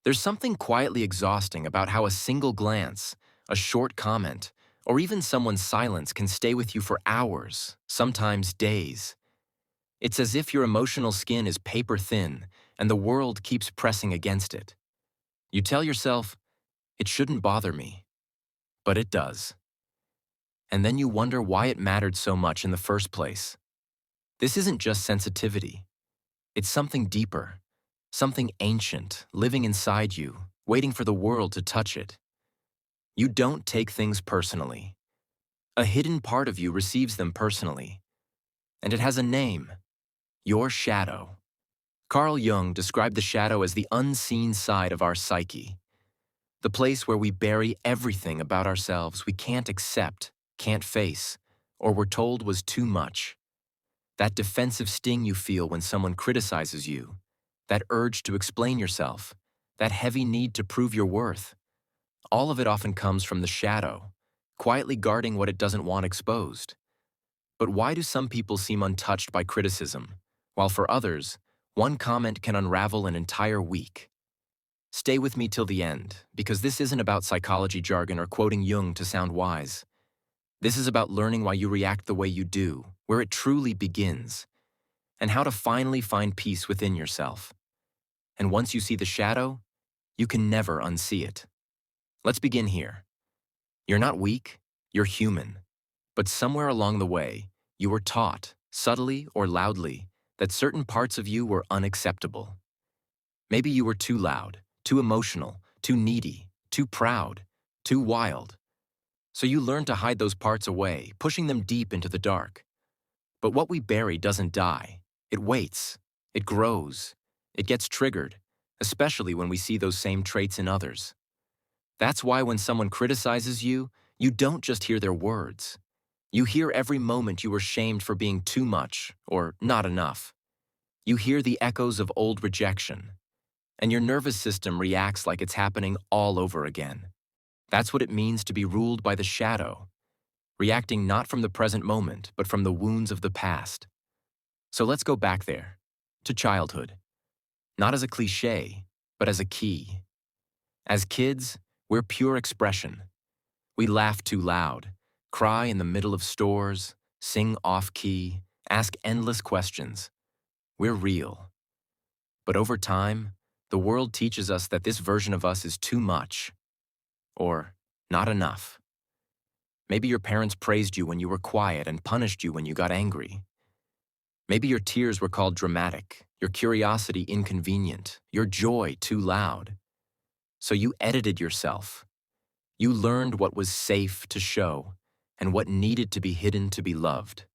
There's something quietly exhausting about how a single glance, a short comment, or even someone's silence can stay with you for hours, sometimes days. It's as if your emotional skin is paper thin and the world keeps pressing against it. You tell yourself, it shouldn't bother me, but it does. And then you wonder why it mattered so much in the first place. This isn't just sensitivity. It's something deeper, something ancient, living inside you, waiting for the world to touch it. You don't take things personally. A hidden part of you receives them personally. And it has a name: your shadow. Carl Jung described the shadow as the unseen side of our psyche, the place where we bury everything about ourselves we can't accept, can't face, or were told was too much. That defensive sting you feel when someone criticizes you, that urge to explain yourself, that heavy need to prove your worth, all of it often comes from the shadow, quietly guarding what it doesn't want exposed. But why do some people seem untouched by criticism, while for others, one comment can unravel an entire week? Stay with me till the end, because this isn't about psychology jargon or quoting Jung to sound wise. This is about learning why you react the way you do, where it truly begins, and how to finally find peace within yourself. And once you see the shadow, you can never unsee it. Let's begin here. You're not weak, you're human. But somewhere along the way, you were taught, subtly or loudly, that certain parts of you were unacceptable. Maybe you were too loud, too emotional, too needy, too proud, too wild. So you learned to hide those parts away, pushing them deep into the dark. But what we bury doesn't die. It waits. It grows. It gets triggered, especially when we see those same traits in others. That's why when someone criticizes you, you don't just hear their words. You hear every moment you were shamed for being too much or not enough. You hear the echoes of old rejection, and your nervous system reacts like it's happening all over again. That's what it means to be ruled by the shadow, reacting not from the present moment, but from the wounds of the past. So let's go back there, to childhood. Not as a cliche, but as a key. As kids, we're pure expression. We laugh too loud, cry in the middle of stores, sing off-key, ask endless questions. We're real. But over time, the world teaches us that this version of us is too much, or not enough. Maybe your parents praised you when you were quiet and punished you when you got angry. Maybe your tears were called dramatic, your curiosity inconvenient, your joy too loud. So you edited yourself. You learned what was safe to show and what needed to be hidden to be loved.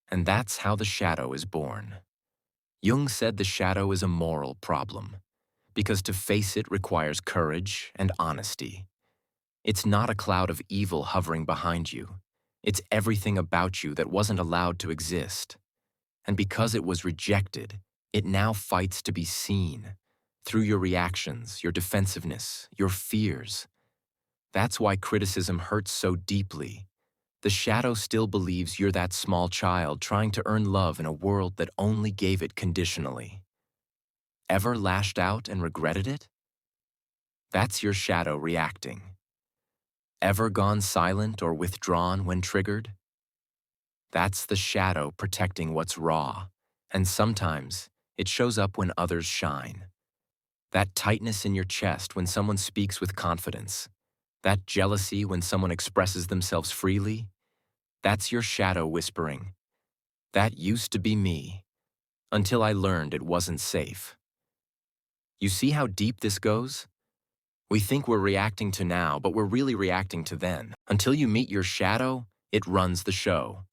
And that's how the shadow is born. Jung said the shadow is a moral problem, because to face it requires courage and honesty. It's not a cloud of evil hovering behind you. It's everything about you that wasn't allowed to exist. And because it was rejected, it now fights to be seen, through your reactions, your defensiveness, your fears. That's why criticism hurts so deeply. The shadow still believes you're that small child trying to earn love in a world that only gave it conditionally. Ever lashed out and regretted it? That's your shadow reacting. Ever gone silent or withdrawn when triggered? That's the shadow protecting what's raw, and sometimes it shows up when others shine. That tightness in your chest when someone speaks with confidence, that jealousy when someone expresses themselves freely, that's your shadow whispering, "That used to be me, until I learned it wasn't safe." You see how deep this goes? We think we're reacting to now, but we're really reacting to then. Until you meet your shadow, it runs the show.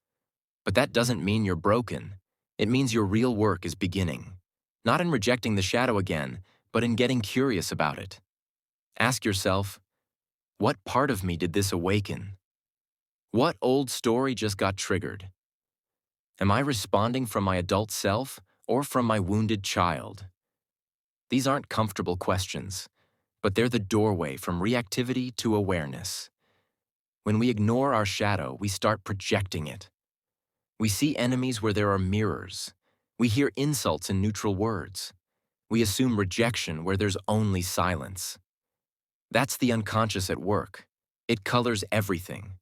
But that doesn't mean you're broken. It means your real work is beginning. Not in rejecting the shadow again, but in getting curious about it. Ask yourself, what part of me did this awaken? What old story just got triggered? Am I responding from my adult self or from my wounded child? These aren't comfortable questions, but they're the doorway from reactivity to awareness. When we ignore our shadow, we start projecting it. We see enemies where there are mirrors. We hear insults in neutral words. We assume rejection where there's only silence. That's the unconscious at work. It colors everything.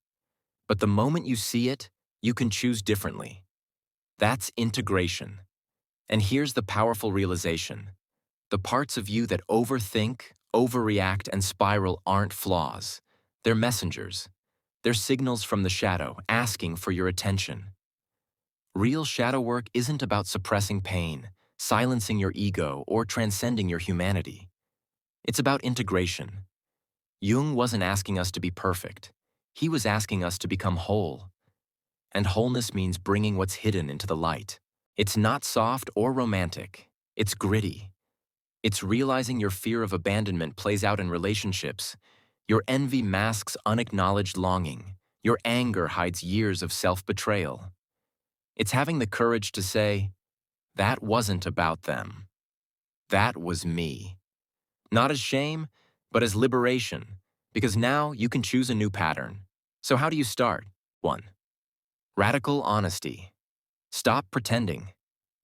But the moment you see it, you can choose differently. That's integration. And here's the powerful realization. The parts of you that overthink, overreact, and spiral aren't flaws. They're messengers. They're signals from the shadow, asking for your attention. Real shadow work isn't about suppressing pain, silencing your ego, or transcending your humanity. It's about integration. Jung wasn't asking us to be perfect. He was asking us to become whole. And wholeness means bringing what's hidden into the light. It's not soft or romantic. It's gritty. It's realizing your fear of abandonment plays out in relationships. Your envy masks unacknowledged longing. Your anger hides years of self-betrayal. It's having the courage to say, that wasn't about them. That was me. Not as shame, but as liberation, because now you can choose a new pattern. So how do you start? 1. Radical honesty. Stop pretending.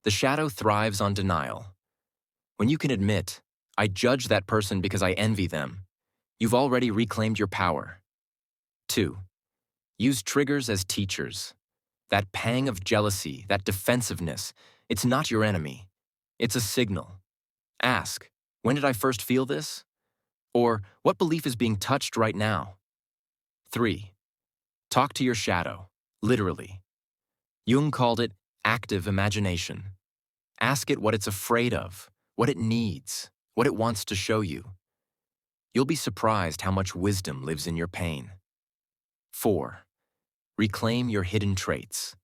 The shadow thrives on denial. When you can admit, I judge that person because I envy them, you've already reclaimed your power. 2. Use triggers as teachers. That pang of jealousy, that defensiveness, it's not your enemy. It's a signal. Ask, when did I first feel this? Or, what belief is being touched right now? 3. Talk to your shadow, literally. Jung called it active imagination. Ask it what it's afraid of, what it needs, what it wants to show you. You'll be surprised how much wisdom lives in your pain. 4. Reclaim your hidden traits.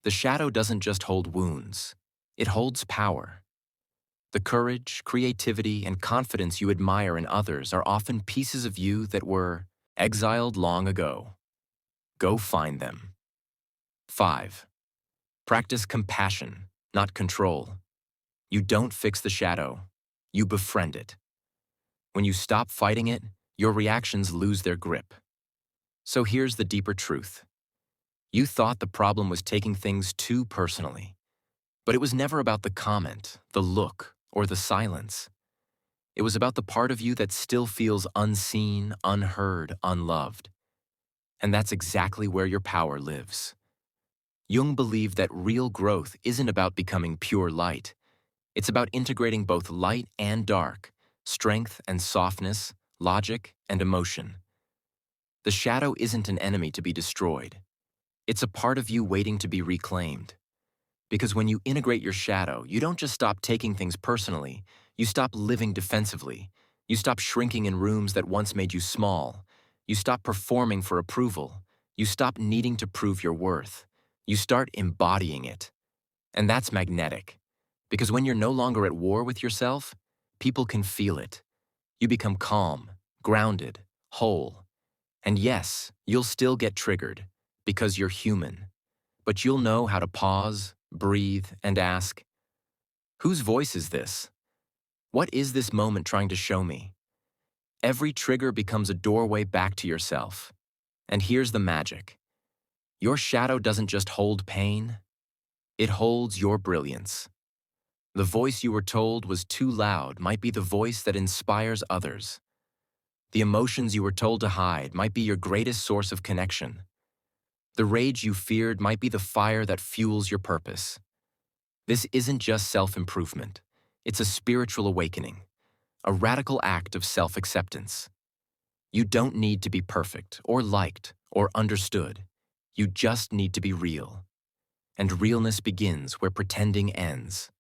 The shadow doesn't just hold wounds, it holds power. The courage, creativity, and confidence you admire in others are often pieces of you that were exiled long ago. Go find them. 5. Practice compassion, not control. You don't fix the shadow, you befriend it. When you stop fighting it, your reactions lose their grip. So here's the deeper truth. You thought the problem was taking things too personally. But it was never about the comment, the look, or the silence. It was about the part of you that still feels unseen, unheard, unloved. And that's exactly where your power lives. Jung believed that real growth isn't about becoming pure light. It's about integrating both light and dark, strength and softness, logic and emotion. The shadow isn't an enemy to be destroyed. It's a part of you waiting to be reclaimed. Because when you integrate your shadow, you don't just stop taking things personally, you stop living defensively. You stop shrinking in rooms that once made you small. You stop performing for approval. You stop needing to prove your worth. You start embodying it. And that's magnetic. Because when you're no longer at war with yourself, people can feel it. You become calm, grounded, whole. And yes, you'll still get triggered, because you're human. But you'll know how to pause, breathe, and ask, whose voice is this? What is this moment trying to show me? Every trigger becomes a doorway back to yourself. And here's the magic. Your shadow doesn't just hold pain, it holds your brilliance. The voice you were told was too loud might be the voice that inspires others. The emotions you were told to hide might be your greatest source of connection. The rage you feared might be the fire that fuels your purpose. This isn't just self-improvement. It's a spiritual awakening, a radical act of self-acceptance. You don't need to be perfect or liked or understood. You just need to be real. And realness begins where pretending ends.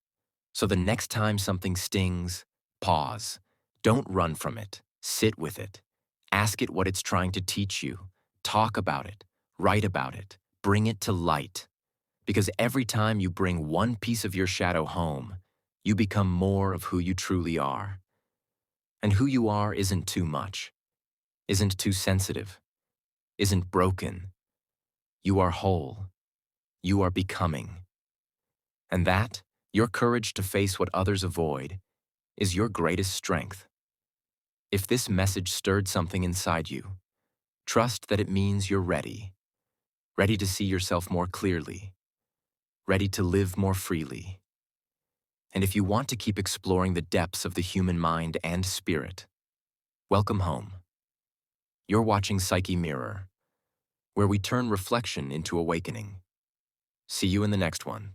So the next time something stings, pause. Don't run from it. Sit with it. Ask it what it's trying to teach you. Talk about it. Write about it. Bring it to light. Because every time you bring one piece of your shadow home, you become more of who you truly are. And who you are isn't too much, isn't too sensitive, isn't broken. You are whole. You are becoming. And that, your courage to face what others avoid, is your greatest strength. If this message stirred something inside you, trust that it means you're ready. Ready to see yourself more clearly. Ready to live more freely. And if you want to keep exploring the depths of the human mind and spirit, welcome home. You're watching Psyche Mirror, where we turn reflection into awakening. See you in the next one.